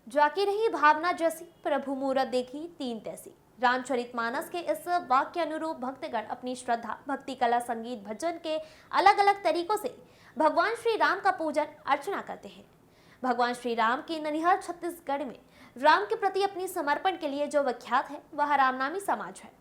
जाकी रही भावना जैसी, प्रभु मूरत देखी तीन तैसी। रामचरितमानस के इस वाक्य अनुरूप भक्तगण अपनी श्रद्धा, भक्ति कला, संगीत, भजन के अलग अलग तरीकों से भगवान श्री राम का पूजन अर्चना करते हैं। भगवान श्री राम के ननिहाल छत्तीसगढ़ में राम के प्रति अपनी समर्पण के लिए जो विख्यात है वह रामनामी समाज है।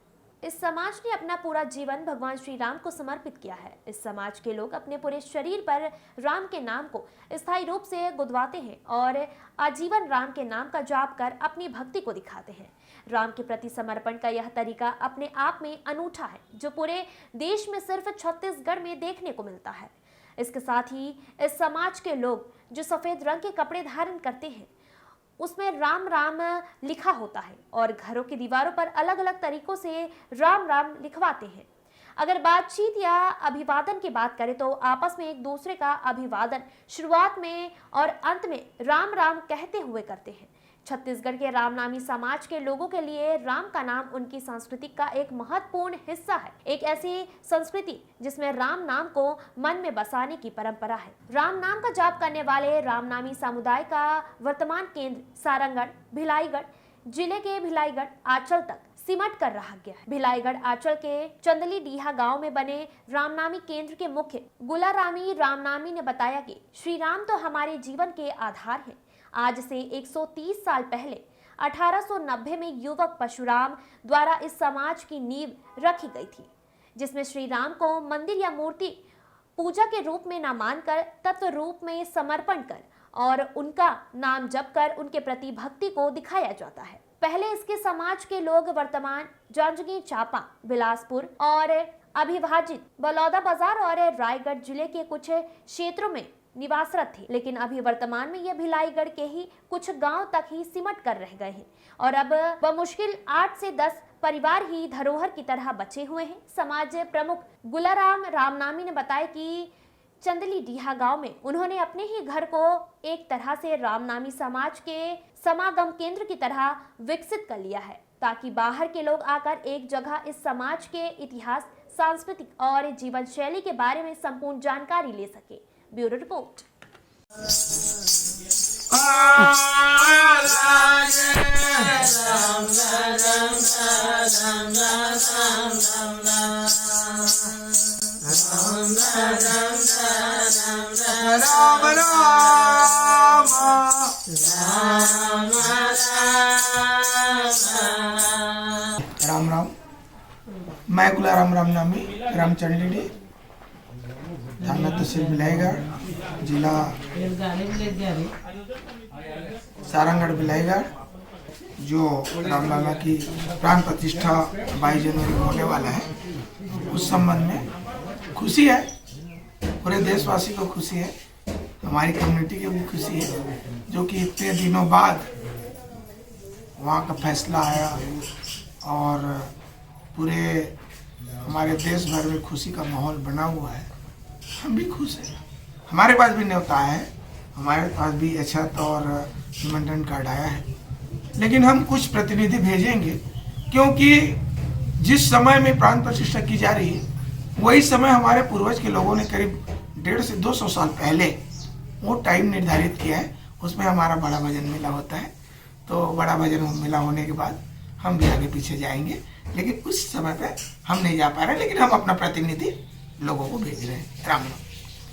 इस समाज ने अपना पूरा जीवन भगवान श्री राम को समर्पित किया है। इस समाज के लोग अपने पूरे शरीर पर राम के नाम को स्थायी रूप से गुदवाते हैं और आजीवन राम के नाम का जाप कर अपनी भक्ति को दिखाते हैं। राम के प्रति समर्पण का यह तरीका अपने आप में अनूठा है, जो पूरे देश में सिर्फ छत्तीसगढ़ में देखने को मिलता है। इसके साथ ही इस समाज के लोग जो सफेद रंग के कपड़े धारण करते हैं उसमें राम राम लिखा होता है और घरों की दीवारों पर अलग अलग तरीकों से राम राम लिखवाते हैं। अगर बातचीत या अभिवादन की बात करें तो आपस में एक दूसरे का अभिवादन शुरुआत में और अंत में राम राम कहते हुए करते हैं। छत्तीसगढ़ के रामनामी समाज के लोगों के लिए राम का नाम उनकी संस्कृति का एक महत्वपूर्ण हिस्सा है। एक ऐसी संस्कृति जिसमें राम नाम को मन में बसाने की परंपरा है। राम नाम का जाप करने वाले रामनामी समुदाय का वर्तमान केंद्र सारंगढ़ भिलाईगढ़ जिले के भिलाईगढ़ आंचल तक सिमट कर रहा गया है। भिलाईगढ़ आंचल के चंदली डीहा गांव में बने रामनामी केंद्र के मुख्य गुलारामी रामनामी ने बताया कि श्री राम तो हमारे जीवन के आधार हैं। आज से 130 साल पहले 1890 में युवक परशुराम द्वारा इस समाज की नींव रखी गई थी, जिसमें श्री राम को मंदिर या मूर्ति पूजा के रूप में न मानकर तत्व रूप में समर्पण कर और उनका नाम जप कर उनके प्रति भक्ति को दिखाया जाता है। पहले इसके समाज के लोग वर्तमान जांजगीर चांपा, बिलासपुर और अविभाजित बलौदाबाजार और रायगढ़ जिले के कुछ क्षेत्रों में निवासरत थे, लेकिन अभी वर्तमान में यह भिलाईगढ़ के ही कुछ गांव तक ही सिमट कर रह गए हैं और अब बमुश्किल 8 से 10 परिवार ही धरोहर की तरह बचे हुए हैं। समाज प्रमुख गुलाराम रामनामी ने बताया कि चंदली डीहा गांव में उन्होंने अपने ही घर को एक तरह से रामनामी समाज के समागम केंद्र की तरह विकसित कर लिया है, ताकि बाहर के लोग आकर एक जगह इस समाज के इतिहास, सांस्कृतिक और जीवन शैली के बारे में संपूर्ण जानकारी ले सके। Bureau report. राम राम। मैं गुलाराम रामनामी, ग्राम चंडीडी, थाना तहसील भिलाईगढ़, जिला सारंगढ़ भिलाईगढ़, जो रामलला की प्राण प्रतिष्ठा 22 जनवरी को होने वाला है, उस संबंध में खुशी है। पूरे देशवासी को खुशी है, हमारी कम्युनिटी की भी खुशी है, जो कि इतने दिनों बाद वहाँ का फैसला आया और पूरे हमारे देश भर में खुशी का माहौल बना हुआ है। हम भी खुश हैं। हमारे पास भी न्योता है, हमारे पास भी अक्षत और निमंत्रण कार्ड आया है, लेकिन हम कुछ प्रतिनिधि भेजेंगे, क्योंकि जिस समय में प्राण प्रतिष्ठा की जा रही है वही समय हमारे पूर्वज के लोगों ने करीब 150 से 200 साल पहले वो टाइम निर्धारित किया है। उसमें हमारा बड़ा भजन मेला होता है, तो बड़ा भजन मेला होने के बाद हम भी आगे पीछे जाएंगे, लेकिन उस समय पे हम नहीं जा पा रहे, लेकिन हम अपना प्रतिनिधि लोगों को भेज रहे हैं। राम राम।